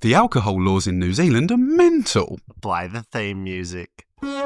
The alcohol laws in New Zealand are mental. Play the theme music. Hello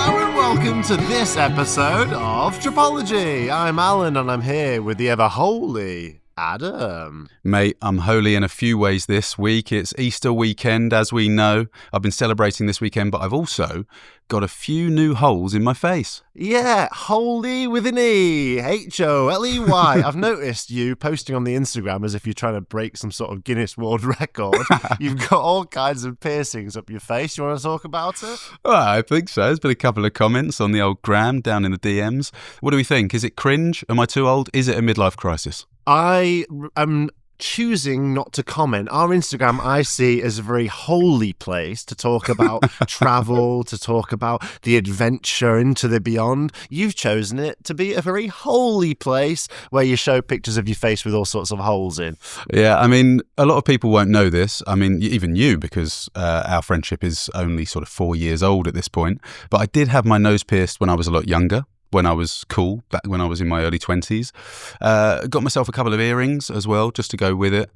and welcome to this episode of Tripology. I'm Alun and I'm here with the ever holy Adam. Mate, I'm holy in a few ways this week. It's Easter weekend, as we know. I've been celebrating this weekend, but I've also got a few new holes in my face. Yeah, holy with an E. Holey. I've noticed you posting on the Instagram as if you're trying to break some sort of Guinness World Record. You've got all kinds of piercings up your face. You want to talk about it? Well, I think so. There's been a couple of comments on the old gram down in the DMs. What do we think? Is it cringe? Am I too old? Is it a midlife crisis? I am choosing not to comment. Our Instagram I see as a very holy place to talk about travel, to talk about the adventure into the beyond. You've chosen it to be a very holy place where you show pictures of your face with all sorts of holes in. Yeah, I mean, a lot of people won't know this. I mean, even you, because our friendship is only sort of 4 years old at this point. But I did have my nose pierced when I was a lot younger. When I was cool, back when I was in my early 20s. Got myself a couple of earrings as well, just to go with it.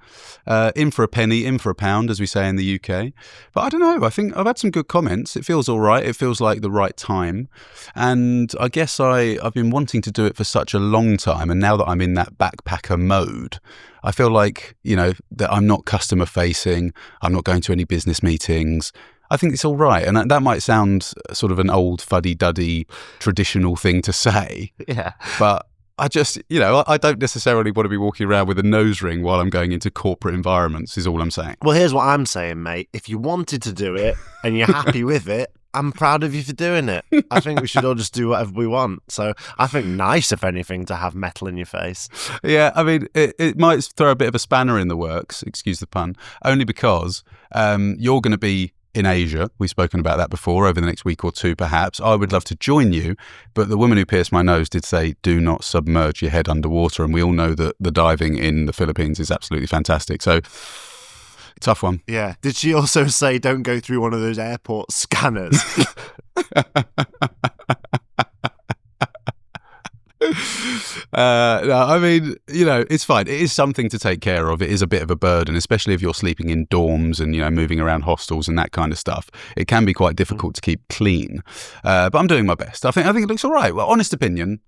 In for a penny, in for a pound, as we say in the UK. But I don't know, I think I've had some good comments. It feels all right. It feels like the right time. And I guess I've been wanting to do it for such a long time. And now that I'm in that backpacker mode, I feel like, that I'm not customer facing. I'm not going to any business meetings. I think it's all right. And that might sound sort of an old fuddy-duddy traditional thing to say. Yeah. But I just, I don't necessarily want to be walking around with a nose ring while I'm going into corporate environments, is all I'm saying. Well, here's what I'm saying, mate. If you wanted to do it and you're happy with it, I'm proud of you for doing it. I think we should all just do whatever we want. So I think nice, if anything, to have metal in your face. Yeah, I mean, it might throw a bit of a spanner in the works, excuse the pun, only because you're going to be in Asia. We've spoken about that before, over the next week or two perhaps. I would love to join you, but the woman who pierced my nose did say, do not submerge your head underwater, and we all know that the diving in the Philippines is absolutely fantastic. So, tough one. Yeah. Did she also say, don't go through one of those airport scanners? No, I mean, it's fine. It is something to take care of. It is a bit of a burden, especially if you're sleeping in dorms and, moving around hostels and that kind of stuff. It can be quite difficult to keep clean. But I'm doing my best. I think it looks all right. Well, honest opinion,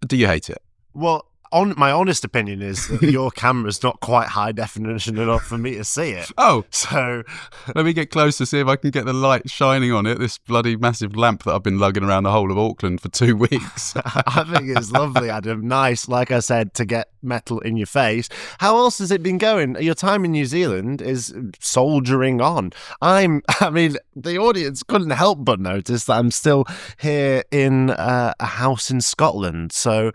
do you hate it? Well, my honest opinion is that your camera's not quite high definition enough for me to see it. Oh, so let me get close to see if I can get the light shining on it. This bloody massive lamp that I've been lugging around the whole of Auckland for 2 weeks. I think it's lovely, Adam. Nice, like I said, to get metal in your face. How else has it been going? Your time in New Zealand is soldiering on. I mean, the audience couldn't help but notice that I'm still here in a house in Scotland. So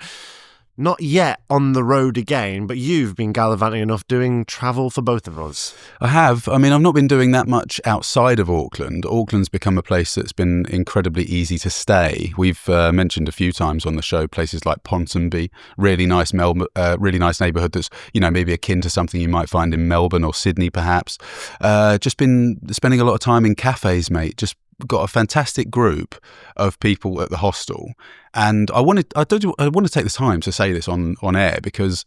not yet on the road again, but you've been gallivanting enough doing travel for both of us. I have. I mean, I've not been doing that much outside of Auckland. Auckland's become a place that's been incredibly easy to stay. We've mentioned a few times on the show places like Ponsonby, really nice neighbourhood that's, maybe akin to something you might find in Melbourne or Sydney perhaps. Just been spending a lot of time in cafes, mate. Just got a fantastic group of people at the hostel, and I want to take the time to say this on air because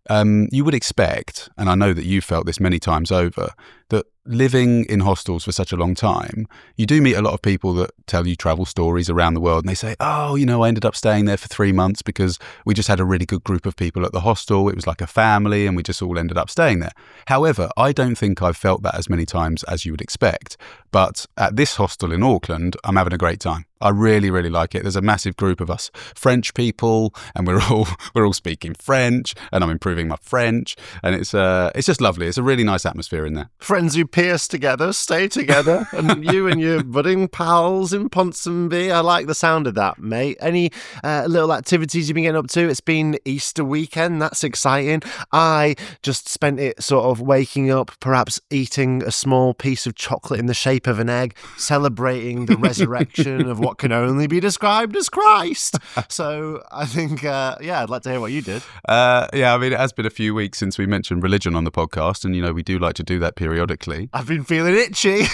you would expect, and I know that you've felt this many times over, that living in hostels for such a long time, you do meet a lot of people that tell you travel stories around the world, and they say, oh, I ended up staying there for 3 months because we just had a really good group of people at the hostel. It was like a family and we just all ended up staying there. However, I don't think I've felt that as many times as you would expect. But at this hostel in Auckland, I'm having a great time. I really, really like it. There's a massive group of us French people, and we're all speaking French, and I'm improving my French, and it's just lovely. It's a really nice atmosphere in there. Friends who pierce together, stay together, and you and your budding pals in Ponsonby. I like the sound of that, mate. Any little activities you've been getting up to? It's been Easter weekend. That's exciting. I just spent it sort of waking up, perhaps eating a small piece of chocolate in the shape of an egg, celebrating the resurrection of what can only be described as Christ. So I think, I'd like to hear what you did. I mean, it has been a few weeks since we mentioned religion on the podcast, and we do like to do that periodically. periodically. I've been feeling itchy.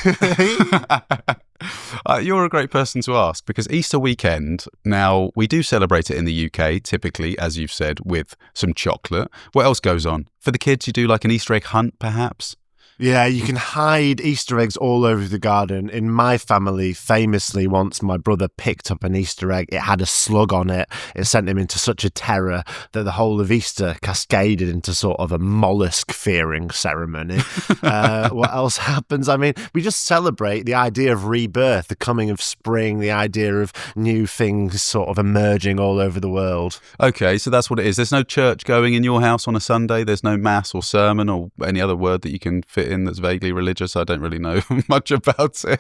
You're a great person to ask, because Easter weekend, now we do celebrate it in the UK, typically, as you've said, with some chocolate. What else goes on? For the kids, you do like an Easter egg hunt, perhaps? Yeah, you can hide Easter eggs all over the garden. In my family, famously, once my brother picked up an Easter egg, it had a slug on it. It sent him into such a terror that the whole of Easter cascaded into sort of a mollusk-fearing ceremony. What else happens? I mean, we just celebrate the idea of rebirth, the coming of spring, the idea of new things sort of emerging all over the world. Okay, so that's what it is. There's no church going in your house on a Sunday. There's no mass or sermon or any other word that you can fit in that's vaguely religious. I don't really know much about it.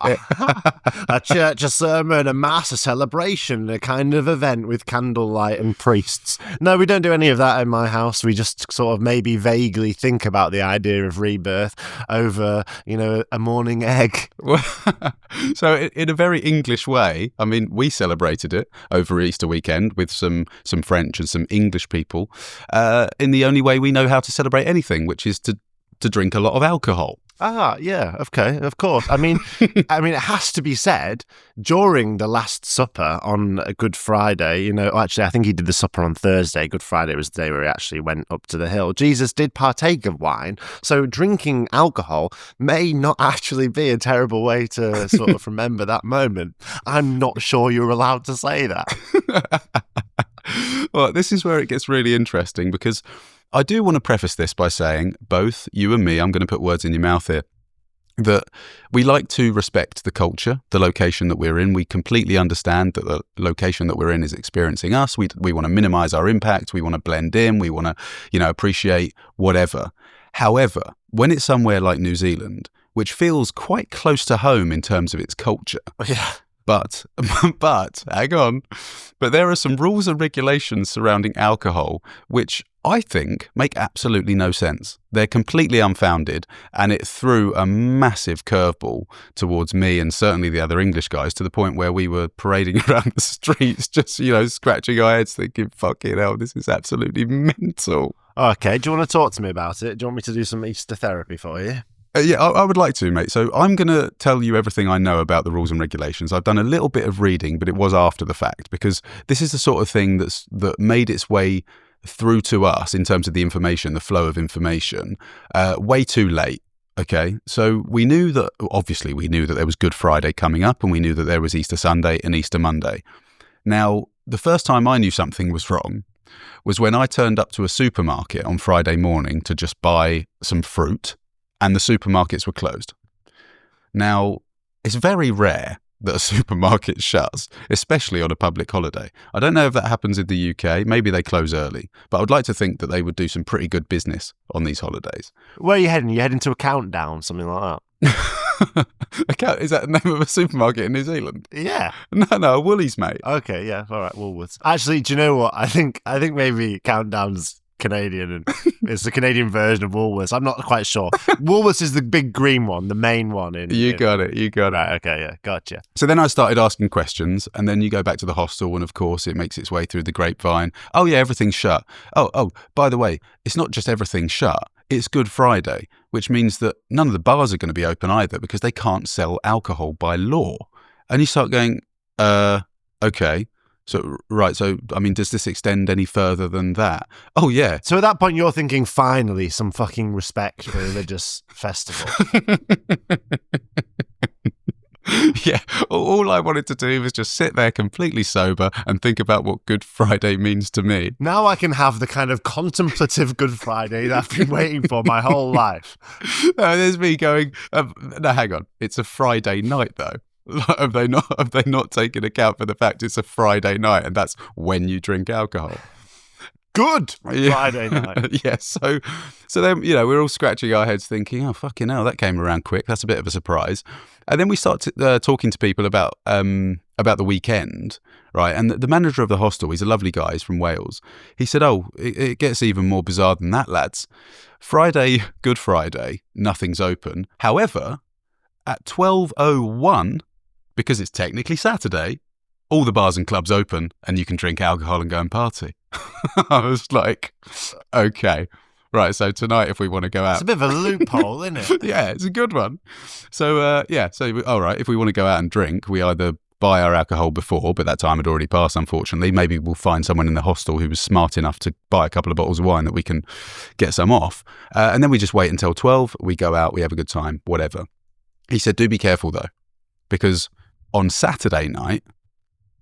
A church, a sermon, a mass, a celebration, a kind of event with candlelight and priests. No, we don't do any of that in my house. We just sort of maybe vaguely think about the idea of rebirth over, a morning egg. So in a very English way, I mean, we celebrated it over Easter weekend with some French and some English people in the only way we know how to celebrate anything, which is to drink a lot of alcohol. Ah, yeah, okay, of course. I mean, it has to be said, during the Last Supper on Good Friday, actually, I think he did the supper on Thursday. Good Friday was the day where he actually went up to the hill. Jesus did partake of wine, so drinking alcohol may not actually be a terrible way to sort of remember that moment. I'm not sure you're allowed to say that. Well, this is where it gets really interesting, because I do want to preface this by saying, both you and me, I'm going to put words in your mouth here, that we like to respect the culture, the location that we're in. We completely understand that the location that we're in is experiencing us. We want to minimize our impact. We want to blend in. We want to, appreciate whatever. However, when it's somewhere like New Zealand, which feels quite close to home in terms of its culture, yeah. But hang on. But there are some rules and regulations surrounding alcohol which I think make absolutely no sense. They're completely unfounded, and it threw a massive curveball towards me and certainly the other English guys, to the point where we were parading around the streets just, scratching our heads thinking, fucking hell, this is absolutely mental. Okay, do you want to talk to me about it? Do you want me to do some Easter therapy for you? Yeah, I would like to, mate. So I'm going to tell you everything I know about the rules and regulations. I've done a little bit of reading, but it was after the fact, because this is the sort of thing that made its way through to us in terms of the information, the flow of information, way too late. Okay, so we knew that there was Good Friday coming up, and we knew that there was Easter Sunday and Easter Monday. Now, the first time I knew something was wrong was when I turned up to a supermarket on Friday morning to just buy some fruit, and the supermarkets were closed. Now, it's very rare that a supermarket shuts, especially on a public holiday. I don't know if that happens in the UK. Maybe they close early, but I would like to think that they would do some pretty good business on these holidays. Where are you heading? You heading to a countdown, something like that? Is that the name of a supermarket in New Zealand? Yeah. No, Woolies, mate. Okay, yeah, all right, Woolworths. Actually, do you know what? I think maybe Countdown's Canadian, and it's the Canadian version of Woolworths. I'm not quite sure. Woolworths is the big green one, the main one. You got it. Right, okay, yeah, gotcha. So then I started asking questions, and then you go back to the hostel, and of course it makes its way through the grapevine. Oh yeah, everything's shut. Oh, by the way, it's not just everything's shut. It's Good Friday, which means that none of the bars are going to be open either, because they can't sell alcohol by law. And you start going, okay. So, right, does this extend any further than that? Oh, yeah. So at that point, you're thinking, finally, some fucking respect for a religious festival. Yeah, all I wanted to do was just sit there completely sober and think about what Good Friday means to me. Now I can have the kind of contemplative Good Friday that I've been waiting for my whole life. There's me going, no, hang on, it's a Friday night, though. Have they not taken account for the fact it's a Friday night, and that's when you drink alcohol? Good Friday night. Yeah, so then, we're all scratching our heads thinking, oh, fucking hell, that came around quick. That's a bit of a surprise. And then we start talking to people about the weekend, right? And the manager of the hostel, he's a lovely guy, he's from Wales. He said, it gets even more bizarre than that, lads. Friday, Good Friday, nothing's open. However, at 12:01, because it's technically Saturday, all the bars and clubs open and you can drink alcohol and go and party. I was like, okay, Right, so tonight, if we want to go out... It's a bit of a loophole, isn't it? Yeah, it's a good one. So, all right, if we want to go out and drink, we either buy our alcohol before, but that time had already passed, unfortunately. Maybe we'll find someone in the hostel who was smart enough to buy a couple of bottles of wine that we can get some off. And then we just wait until 12, we go out, we have a good time, whatever. He said, do be careful, though, because on Saturday night,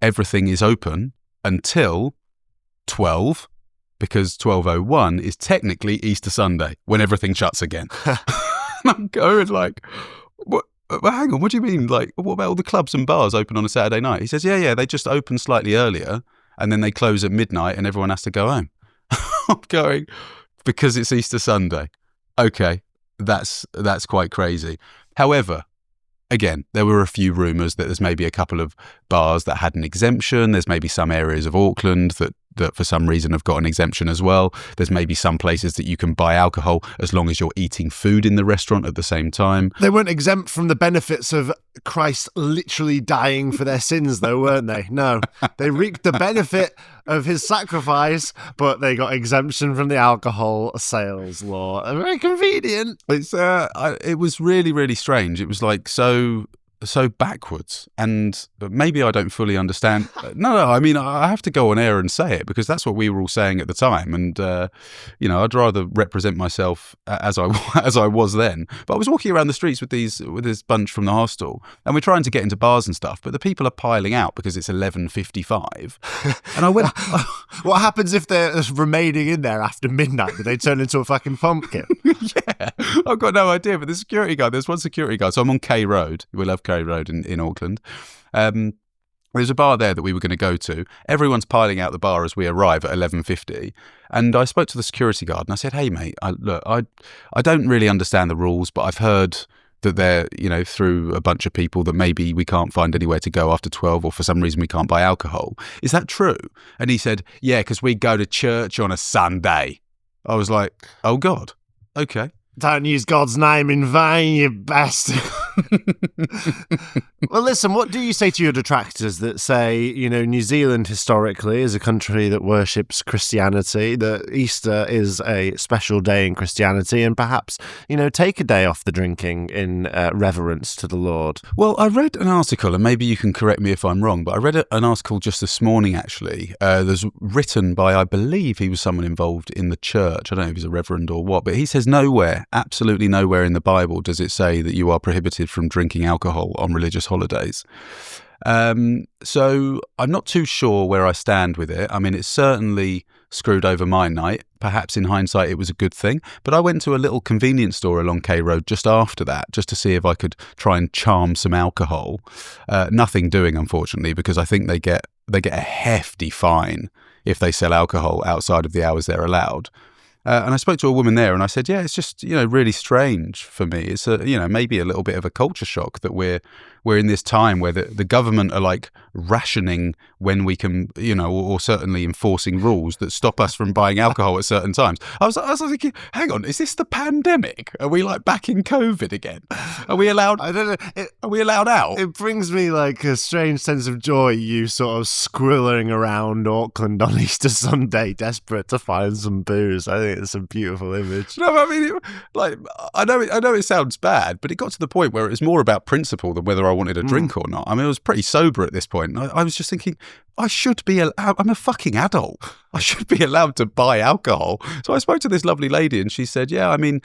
everything is open until 12, because 12:01 is technically Easter Sunday, when everything shuts again. And I'm going like, what? Well, hang on, what do you mean? Like, what about all the clubs and bars open on a Saturday night? He says, yeah, they just open slightly earlier, and then they close at midnight, and everyone has to go home. I'm going, because it's Easter Sunday. Okay, that's quite crazy. However, again, there were a few rumours that there's maybe a couple of bars that had an exemption. There's maybe some areas of Auckland that for some reason have got an exemption as well. There's maybe some places that you can buy alcohol as long as you're eating food in the restaurant at the same time. They weren't exempt from the benefits of Christ literally dying for their sins, though, weren't they? No, they reaped the benefit of his sacrifice, but they got exemption from the alcohol sales law. Very convenient. It was really, really strange. It was like so backwards, and maybe I don't fully understand. No, I mean, I have to go on air and say it because that's what we were all saying at the time, and I'd rather represent myself as I was then. But I was walking around the streets with this bunch from the hostel, and we're trying to get into bars and stuff, but the people are piling out because it's 11:55, and I went, what happens if they're remaining in there after midnight? Do they turn into a fucking pumpkin? Yeah, I've got no idea. But there's one security guard. So I'm on K Road. We love K Road in Auckland. There's a bar there that we were going to go to. Everyone's piling out the bar as we arrive at 11:50. And I spoke to the security guard and I said, hey, mate, I don't really understand the rules, but I've heard that they're, through a bunch of people that maybe we can't find anywhere to go after 12 or for some reason we can't buy alcohol. Is that true? And he said, yeah, because we go to church on a Sunday. I was like, oh, God. Okay. Don't use God's name in vain, you bastard. Well, listen, what do you say to your detractors that say, New Zealand historically is a country that worships Christianity, that Easter is a special day in Christianity, and perhaps, take a day off the drinking in reverence to the Lord? Well, I read an article, and maybe you can correct me if I'm wrong, but I read an article just this morning, actually. There's written by, I believe he was someone involved in the church. I don't know if he's a reverend or what, but he says absolutely nowhere in the Bible does it say that you are prohibited from drinking alcohol on religious holidays. So I'm not too sure where I stand with it. I mean, it certainly screwed over my night. Perhaps in hindsight, it was a good thing. But I went to a little convenience store along K Road just after that, just to see if I could try and charm some alcohol. Nothing doing, unfortunately, because I think they get a hefty fine if they sell alcohol outside of the hours they're allowed. And I spoke to a woman there and I said, yeah, it's just, really strange for me. It's maybe a little bit of a culture shock that we're in this time where the government are like rationing when we can, or certainly enforcing rules that stop us from buying alcohol at certain times. I was thinking, hang on, is this the pandemic? Are we like back in COVID again? Are we allowed? I don't know. Are we allowed out? It brings me like a strange sense of joy, you sort of squirreling around Auckland on Easter Sunday, desperate to find some booze. I think it's a beautiful image. No, I mean, I know it sounds bad, but it got to the point where it was more about principle than whether I wanted a drink or not. I mean, I was pretty sober at this point. I was just thinking, I should be I'm a fucking adult. I should be allowed to buy alcohol. So I spoke to this lovely lady and she said, yeah, I mean,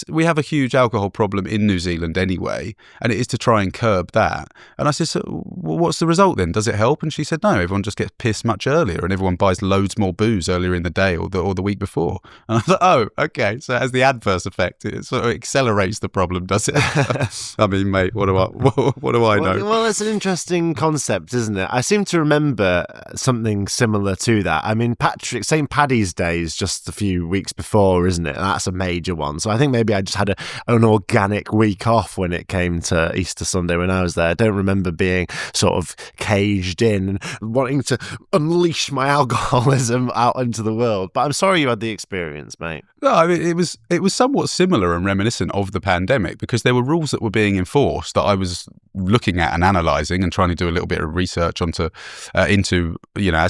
we have a huge alcohol problem in New Zealand anyway, and it is to try and curb that. And I said, so what's the result then? Does it help? And she said, no, everyone just gets pissed much earlier and everyone buys loads more booze earlier in the day or the week before. And I was like, oh, okay. So it has the adverse effect. It sort of accelerates the problem, does it? I mean, mate, what do I know? Well, it's an interesting concept, isn't it? I seem to remember something similar to that. I mean, St. Paddy's Day is just a few weeks before, isn't it? That's a major one. So I think maybe I just had an organic week off when it came to Easter Sunday when I was there. I don't remember being sort of caged in and wanting to unleash my alcoholism out into the world. But I'm sorry you had the experience, mate. No, I mean, it was somewhat similar and reminiscent of the pandemic because there were rules that were being enforced that I was looking at and analysing and trying to do a little bit of research into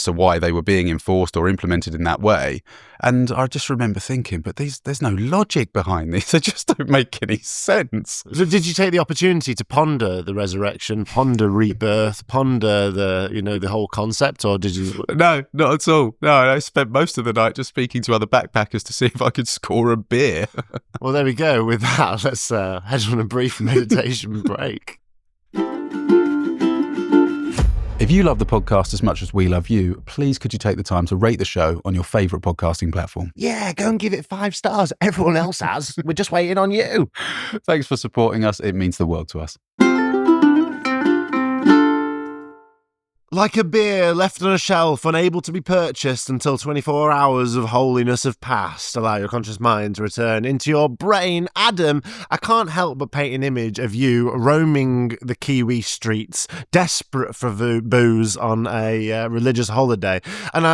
to why they were being enforced or implemented in that way. And I just remember thinking, but there's no logic behind these. They just don't make any sense. So did you take the opportunity to ponder the resurrection, ponder rebirth, ponder the whole concept, or did you? No, not at all. No, I spent most of the night just speaking to other backpackers to see if I could score a beer. Well, there we go. With that, let's head on a brief meditation break. If you love the podcast as much as we love you, please could you take the time to rate the show on your favourite podcasting platform? Yeah, go and give it 5 stars. Everyone else has. We're just waiting on you. Thanks for supporting us. It means the world to us. Like a beer left on a shelf, unable to be purchased until 24 hours of holiness have passed. Allow your conscious mind to return into your brain. Adam, I can't help but paint an image of you roaming the Kiwi streets, desperate for booze on a religious holiday. And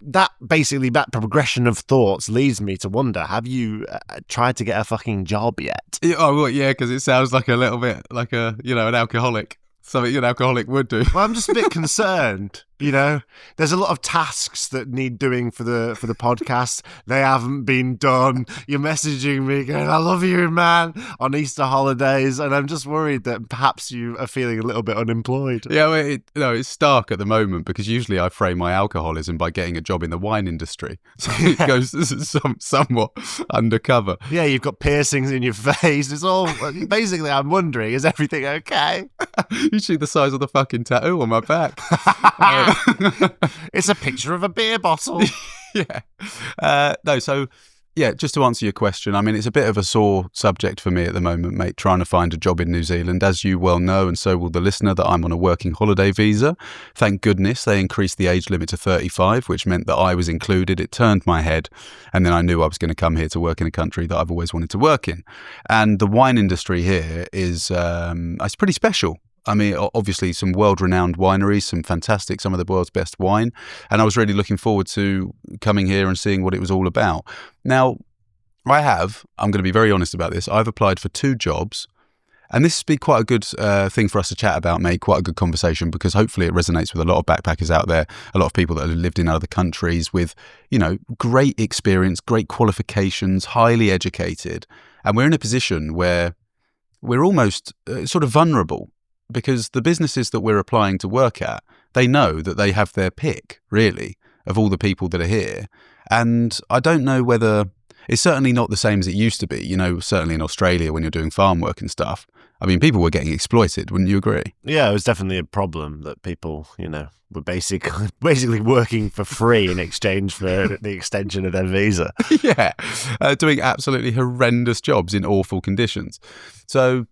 that progression of thoughts leads me to wonder, have you tried to get a fucking job yet? Oh, well, yeah, because it sounds like a little bit like an alcoholic. Something an alcoholic would do. Well, I'm just a bit concerned. There's a lot of tasks that need doing for the podcast. They haven't been done. You're messaging me going, "I love you, man," on Easter holidays, and I'm just worried that perhaps you are feeling a little bit unemployed. Yeah, well, it's stark at the moment because usually I frame my alcoholism by getting a job in the wine industry, so it goes somewhat undercover. Yeah, you've got piercings in your face. It's all basically. I'm wondering, is everything okay? You see the size of the fucking tattoo on my back. It's a picture of a beer bottle. Yeah. Just to answer your question, I mean, it's a bit of a sore subject for me at the moment, mate, trying to find a job in New Zealand. As you well know, and so will the listener, that I'm on a working holiday visa. Thank goodness they increased the age limit to 35, which meant that I was included. It turned my head, and then I knew I was going to come here to work in a country that I've always wanted to work in. And the wine industry here is it's pretty special. I mean, obviously some world-renowned wineries, some of the world's best wine. And I was really looking forward to coming here and seeing what it was all about. Now, I'm going to be very honest about this, I've applied for 2 jobs. And this would be quite a good thing for us to chat about, mate, quite a good conversation, because hopefully it resonates with a lot of backpackers out there, a lot of people that have lived in other countries with, great experience, great qualifications, highly educated. And we're in a position where we're almost sort of vulnerable, because the businesses that we're applying to work at, they know that they have their pick, really, of all the people that are here. And I don't know whether it's certainly not the same as it used to be, certainly in Australia when you're doing farm work and stuff. I mean, people were getting exploited, wouldn't you agree? Yeah, it was definitely a problem that people, were basically working for free in exchange for the extension of their visa. Yeah, doing absolutely horrendous jobs in awful conditions. So,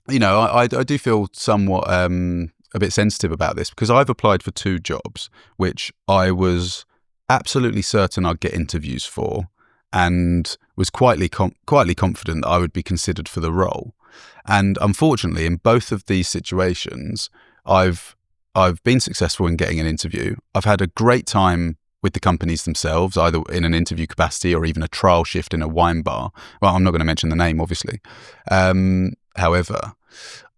I do feel somewhat a bit sensitive about this, because I've applied for 2 jobs, which I was absolutely certain I'd get interviews for, and was quietly confident that I would be considered for the role. And unfortunately, in both of these situations, I've been successful in getting an interview. I've had a great time with the companies themselves, either in an interview capacity or even a trial shift in a wine bar. Well, I'm not going to mention the name, obviously. However,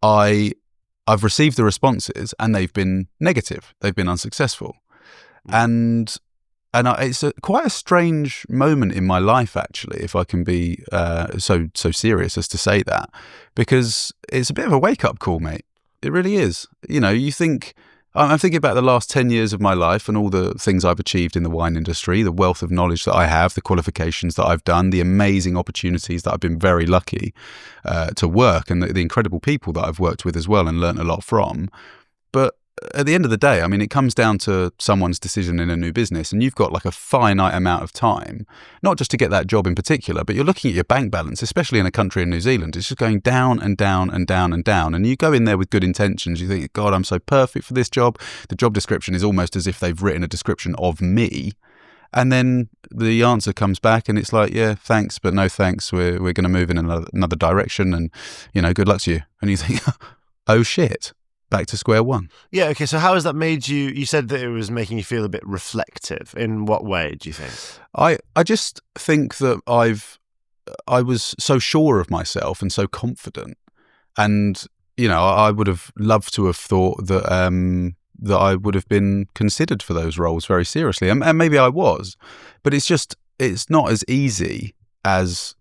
I've received the responses and they've been negative. They've been unsuccessful. And it's quite a strange moment in my life, actually, if I can be so serious as to say that, because it's a bit of a wake-up call, mate. It really is. You think... I'm thinking about the last 10 years of my life and all the things I've achieved in the wine industry, the wealth of knowledge that I have, the qualifications that I've done, the amazing opportunities that I've been very lucky to work, and the incredible people that I've worked with as well and learnt a lot from. But at the end of the day, I mean, it comes down to someone's decision in a new business, and you've got like a finite amount of time, not just to get that job in particular, but you're looking at your bank balance, especially in a country in New Zealand. It's just going down and down and down and down. And you go in there with good intentions. You think, God, I'm so perfect for this job. The job description is almost as if they've written a description of me. And then the answer comes back and it's like, yeah, thanks, but no thanks. We're going to move in another direction, and, good luck to you. And you think, oh shit. Back to square one. Yeah, okay, so how has that made you said that it was making you feel a bit reflective. In what way, do you think? I just think that I was so sure of myself and so confident. And, I would have loved to have thought that that I would have been considered for those roles very seriously, and maybe I was, but it's not as easy as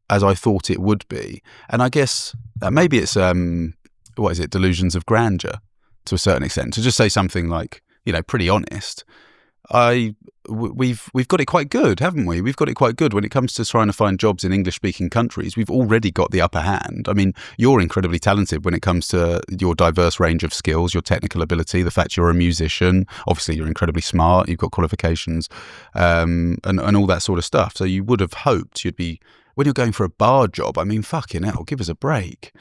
I thought it would be. And I guess maybe it's delusions of grandeur to a certain extent. To just say something like, pretty honest, we've got it quite good, haven't we? We've got it quite good when it comes to trying to find jobs in English-speaking countries. We've already got the upper hand. I mean, you're incredibly talented when it comes to your diverse range of skills, your technical ability, the fact you're a musician. Obviously, you're incredibly smart. You've got qualifications, and all that sort of stuff. So you would have hoped you'd be. When you're going for a bar job, I mean, fucking hell, give us a break.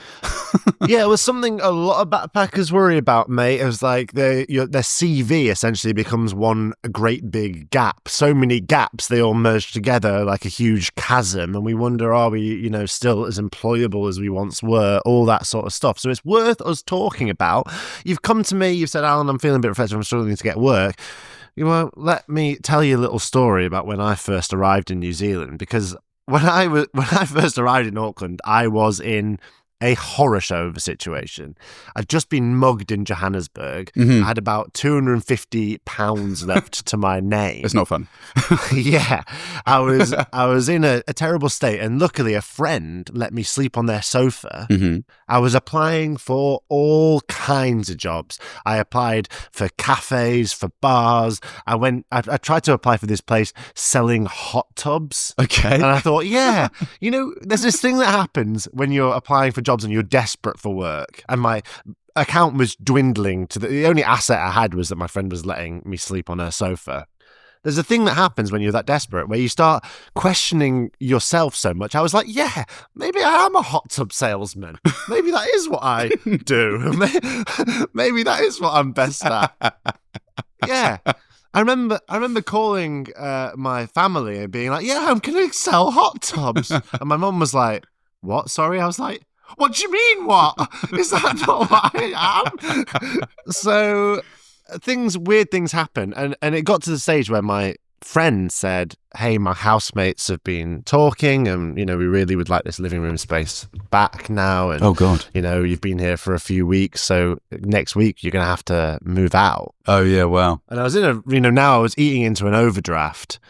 Yeah, it was something a lot of backpackers worry about, mate. It was like their CV essentially becomes one great big gap. So many gaps, they all merge together like a huge chasm. And we wonder, are we, still as employable as we once were? All that sort of stuff. So it's worth us talking about. You've come to me, you've said, Alan, I'm feeling a bit reflective, I'm struggling to get work. Let me tell you a little story about when I first arrived in New Zealand, because when I first arrived in Auckland, I was in a horror show of a situation. I'd just been mugged in Johannesburg. Mm-hmm. I had about £250 left to my name. It's not fun. Yeah, I was in a terrible state, and luckily a friend let me sleep on their sofa. Mm-hmm. I was applying for all kinds of jobs. I applied for cafes, for bars. I tried to apply for this place selling hot tubs. Okay. And I thought, yeah, there's this thing that happens when you're applying for jobs and you're desperate for work. And my account was dwindling to the only asset I had was that my friend was letting me sleep on her sofa. There's a thing that happens when you're that desperate where you start questioning yourself so much. I was like, yeah, maybe I am a hot tub salesman. Maybe that is what I do. Maybe that is what I'm best at. Yeah. I remember calling my family and being like, yeah, I'm going to sell hot tubs. And my mum was like, what? Sorry? I was like, what do you mean, what? Is that not what I am? So weird things happen. And it got to the stage where my friend said, hey, my housemates have been talking and, we really would like this living room space back now. And, oh, God. You've been here for a few weeks. So next week you're going to have to move out. Oh, yeah. Wow. And I was now I was eating into an overdraft.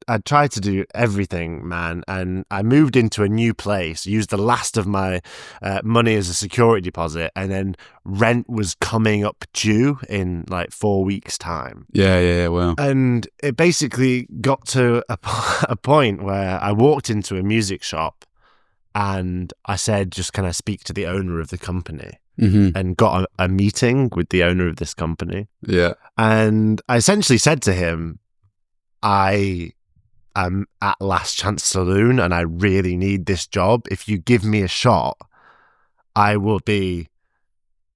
I'd tried to do everything, man, and I moved into a new place, used the last of my money as a security deposit, and then rent was coming up due in like 4 weeks' time. Yeah, wow. And it basically got to a point where I walked into a music shop and I said, just can I speak to the owner of the company? Mm-hmm. And got a meeting with the owner of this company. Yeah. And I essentially said to him, I'm at Last Chance Saloon and I really need this job. If you give me a shot, I will be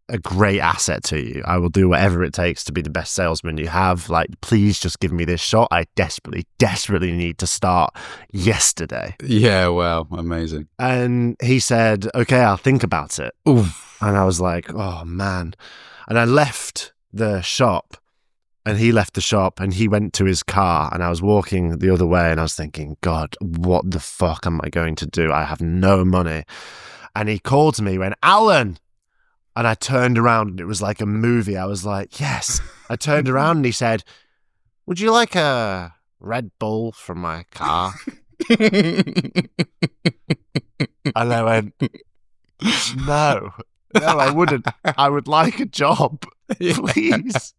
a great asset to you. I will do whatever it takes to be the best salesman you have. Like, please just give me this shot. I desperately need to start yesterday. Yeah, wow. Amazing. And he said, okay, I'll think about it. Oof. And I was like, oh man. And I left the shop. And he left the shop and he went to his car and I was walking the other way and I was thinking, God, what the fuck am I going to do? I have no money. And he called to me, went, Alan. And I turned around and it was like a movie. I was like, yes. I turned around and he said, would you like a Red Bull from my car? And I went, no, I wouldn't. I would like a job, please.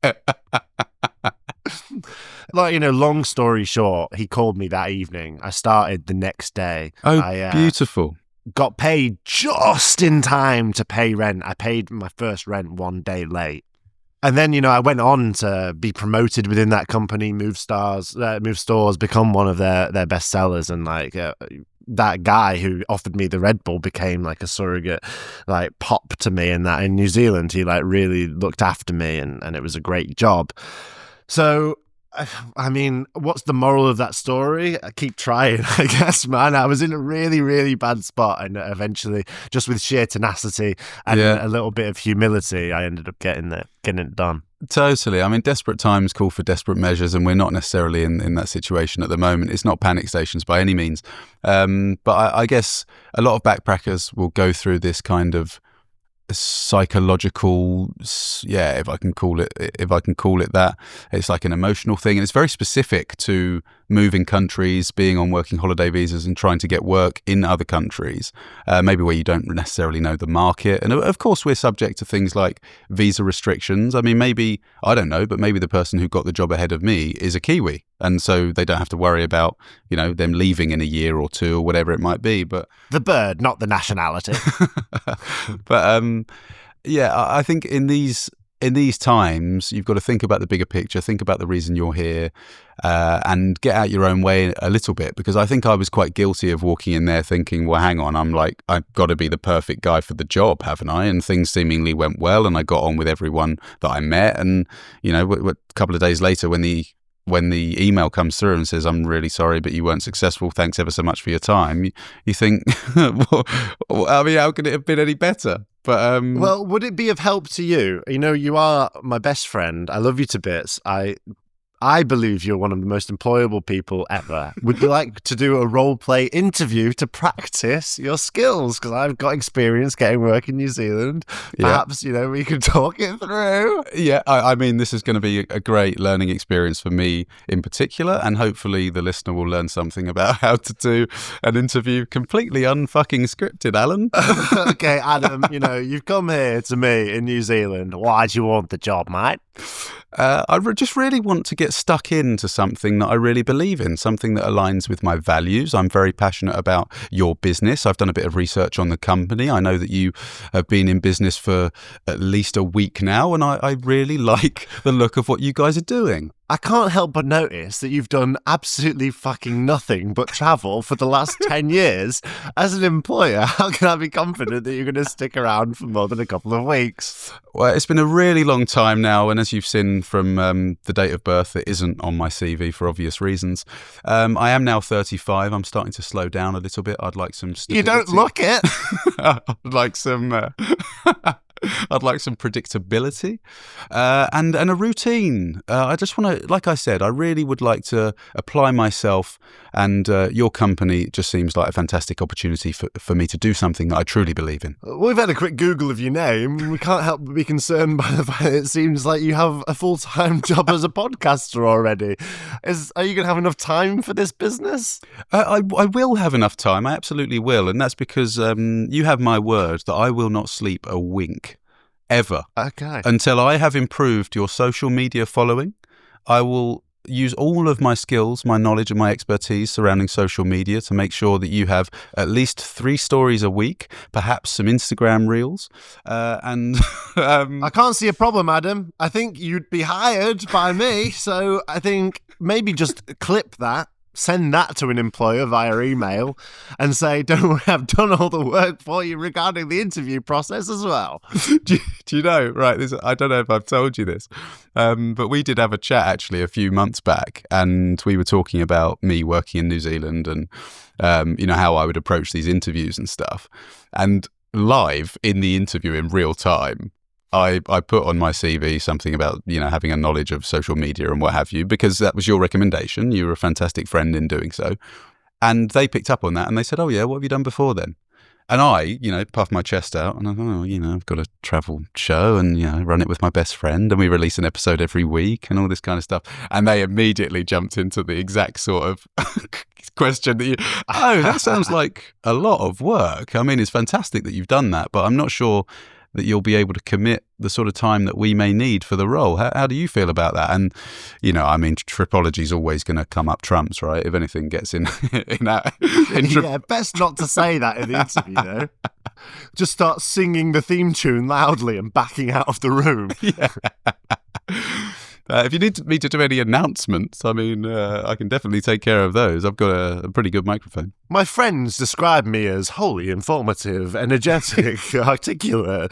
Long story short, he called me that evening. I started the next day. Oh, beautiful. Got paid just in time to pay rent. I paid my first rent 1 day late. And then, I went on to be promoted within that company, move stores, become one of their best sellers. And that guy who offered me the Red Bull became like a surrogate, like pop to me in New Zealand. He really looked after me and it was a great job. So, I mean, what's the moral of that story? I keep trying, I guess, man. I was in a really, really bad spot and eventually, just with sheer tenacity and a little bit of humility, I ended up getting it done. Totally. I mean, desperate times call for desperate measures and we're not necessarily in that situation at the moment. It's not panic stations by any means. But I guess a lot of backpackers will go through this kind of psychological, if I can call it that. It's like an emotional thing, and it's very specific to moving countries, being on working holiday visas and trying to get work in other countries, maybe where you don't necessarily know the market. And of course we're subject to things like visa restrictions. I mean, maybe, I don't know, but maybe the person who got the job ahead of me is a Kiwi, and so they don't have to worry about, them leaving in a year or two or whatever it might be. But the bird, not the nationality. But I think in these times, you've got to think about the bigger picture, think about the reason you're here, and get out your own way a little bit. Because I think I was quite guilty of walking in there thinking, well, hang on, I've got to be the perfect guy for the job, haven't I? And things seemingly went well, and I got on with everyone that I met. And, a couple of days later, when the email comes through and says, I'm really sorry, but you weren't successful, thanks ever so much for your time, you think, well, I mean, how could it have been any better? But well, would it be of help to you? You are my best friend. I love you to bits. I believe you're one of the most employable people ever. Would you like to do a role play interview to practice your skills? Because I've got experience getting work in New Zealand. Perhaps, we could talk it through. Yeah, I mean, this is going to be a great learning experience for me in particular, and hopefully the listener will learn something about how to do an interview completely unfucking scripted, Alan. Okay, Adam, you've come here to me in New Zealand. Why do you want the job, mate? I just really want to get stuck into something that I really believe in, something that aligns with my values. I'm very passionate about your business. I've done a bit of research on the company. I know that you have been in business for at least a week now, and I really like the look of what you guys are doing. I can't help but notice that you've done absolutely fucking nothing but travel for the last 10 years. As an employer, how can I be confident that you're going to stick around for more than a couple of weeks? Well, it's been a really long time now, and as you've seen from the date of birth, it isn't on my CV for obvious reasons. I am now 35. I'm starting to slow down a little bit. I'd like some stability. You don't look it. I'd like some... I'd like some predictability and a routine. I just want to, like I said, I really would like to apply myself, and your company just seems like a fantastic opportunity for me to do something that I truly believe in. We've had a quick Google of your name. We can't help but be concerned by the fact that it seems like you have a full-time job as a podcaster already. Are you going to have enough time for this business? I will have enough time. I absolutely will. And that's because you have my word that I will not sleep a wink. Ever. Okay. Until I have improved your social media following. I will use all of my skills, my knowledge and my expertise surrounding social media to make sure that you have at least 3 stories a week, perhaps some Instagram reels. I can't see a problem, Adam. I think you'd be hired by me. So I think maybe just clip that. Send that to an employer via email and say, don't worry, I've done all the work for you regarding the interview process as well. Do you know, right, I don't know if I've told you this, but we did have a chat actually a few months back, and we were talking about me working in New Zealand and, how I would approach these interviews and stuff. And live in the interview in real time, I put on my CV something about, having a knowledge of social media and what have you, because that was your recommendation. You were a fantastic friend in doing so. And they picked up on that and they said, oh yeah, what have you done before then? And I, puffed my chest out and I thought, I've got a travel show and, run it with my best friend and we release an episode every week and all this kind of stuff. And they immediately jumped into the exact sort of question that that sounds like a lot of work. I mean, it's fantastic that you've done that, but I'm not sure that you'll be able to commit the sort of time that we may need for the role. How do you feel about that? And, tripology is always going to come up trumps, right? If anything gets in that. Yeah, best not to say that in the interview, though. Just start singing the theme tune loudly and backing out of the room. Yeah. If you need me to do any announcements, I can definitely take care of those. I've got a pretty good microphone. My friends describe me as wholly informative, energetic, articulate,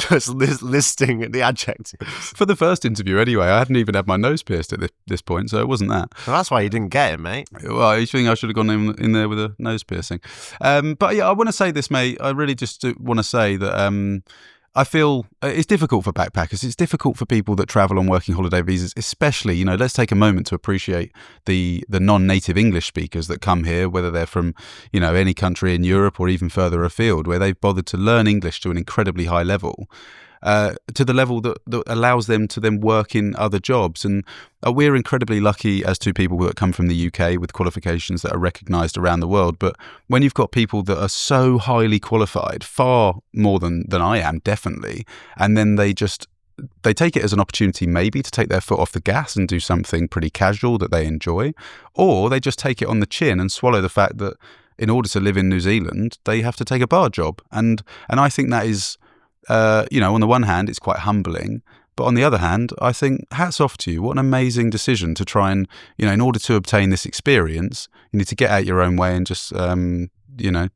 just listing the adjectives. For the first interview, anyway, I hadn't even had my nose pierced at this point, so it wasn't that. Well, that's why you didn't get it, mate. Well, you think I should have gone in there with a nose piercing? But yeah, I want to say this, mate. I really just want to say that I feel it's difficult for backpackers. It's difficult for people that travel on working holiday visas, especially, let's take a moment to appreciate the non-native English speakers that come here, whether they're from, any country in Europe or even further afield, where they've bothered to learn English to an incredibly high level. To the level that allows them to then work in other jobs. And we're incredibly lucky as two people that come from the UK with qualifications that are recognised around the world. But when you've got people that are so highly qualified, far more than I am, definitely, and then they take it as an opportunity maybe to take their foot off the gas and do something pretty casual that they enjoy, or they just take it on the chin and swallow the fact that in order to live in New Zealand, they have to take a bar job. And I think that is... on the one hand, it's quite humbling, but on the other hand, I think hats off to you. What an amazing decision to try and, in order to obtain this experience, you need to get out your own way and just,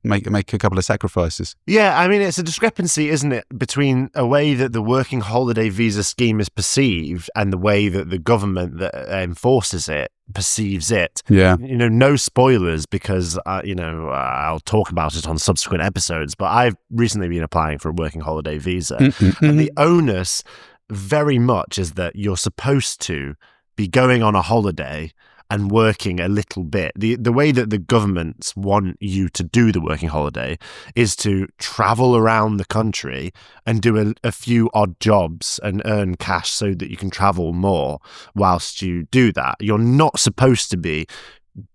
make a couple of sacrifices. Yeah, I mean, it's a discrepancy, isn't it, between a way that the working holiday visa scheme is perceived and the way that the government that enforces it perceives it. Yeah. No spoilers because, I'll talk about it on subsequent episodes, but I've recently been applying for a working holiday visa. And the onus very much is that you're supposed to be going on a holiday and working a little bit. The way that the governments want you to do the working holiday is to travel around the country and do a few odd jobs and earn cash so that you can travel more whilst you do that. You're not supposed to be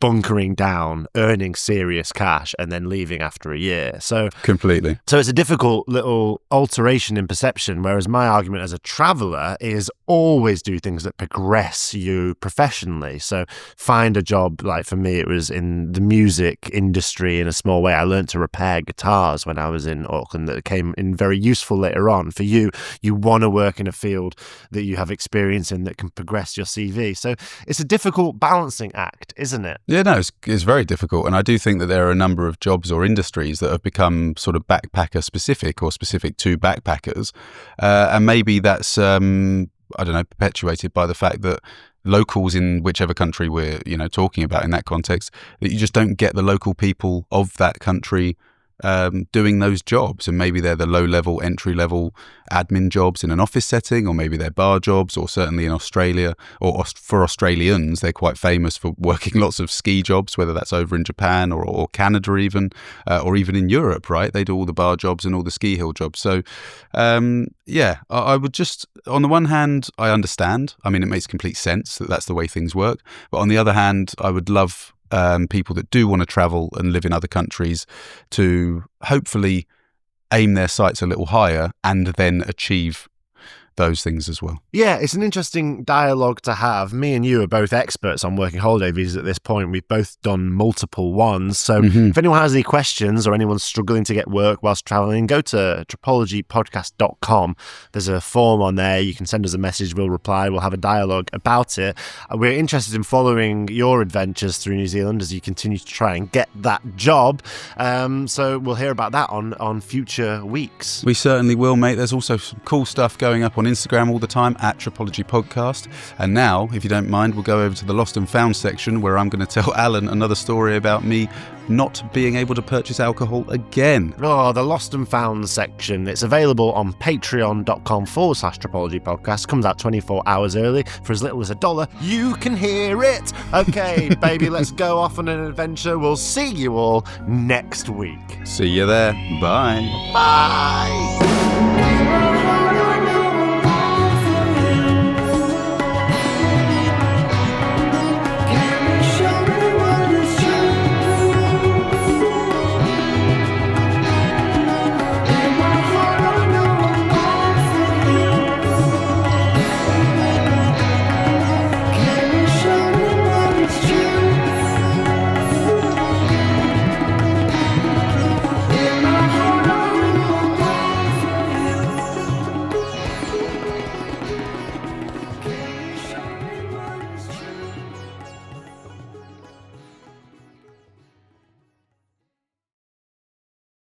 bunkering down, earning serious cash, and then leaving after a year. So completely. So it's a difficult little alteration in perception, whereas my argument as a traveller is always do things that progress you professionally. So find a job, like for me, it was in the music industry in a small way. I learned to repair guitars when I was in Auckland that came in very useful later on. For you want to work in a field that you have experience in that can progress your CV. So it's a difficult balancing act, isn't it? Yeah, no, it's very difficult. And I do think that there are a number of jobs or industries that have become sort of backpacker specific or specific to backpackers. And maybe that's, perpetuated by the fact that locals in whichever country we're, talking about in that context, that you just don't get the local people of that country doing those jobs. And maybe they're the low-level, entry-level admin jobs in an office setting, or maybe they're bar jobs, or certainly in Australia, or for Australians, they're quite famous for working lots of ski jobs, whether that's over in Japan or Canada even, or even in Europe, right? They do all the bar jobs and all the ski hill jobs. So, I would just, on the one hand, I understand. I mean, it makes complete sense that that's the way things work. But on the other hand, I would love people that do want to travel and live in other countries to hopefully aim their sights a little higher and then achieve those things as well. Yeah, it's an interesting dialogue to have. Me and you are both experts on working holiday visas at this point. We've both done multiple ones. So if anyone has any questions or anyone's struggling to get work whilst traveling, go to tropologypodcast.com. There's a form on there. You can send us a message. We'll reply. We'll have a dialogue about it. We're interested in following your adventures through New Zealand as you continue to try and get that job. So we'll hear about that on future weeks. We certainly will, mate. There's also some cool stuff going up on Instagram all the time at Tropology Podcast. And now, if you don't mind, we'll go over to the Lost and Found section where I'm going to tell Alun another story about me not being able to purchase alcohol again. Oh, the Lost and Found section. It's available on patreon.com/Tropology Podcast. Comes out 24 hours early for as little as $1. You can hear it. Okay, baby, let's go off on an adventure. We'll see you all next week. See you there. Bye. Bye.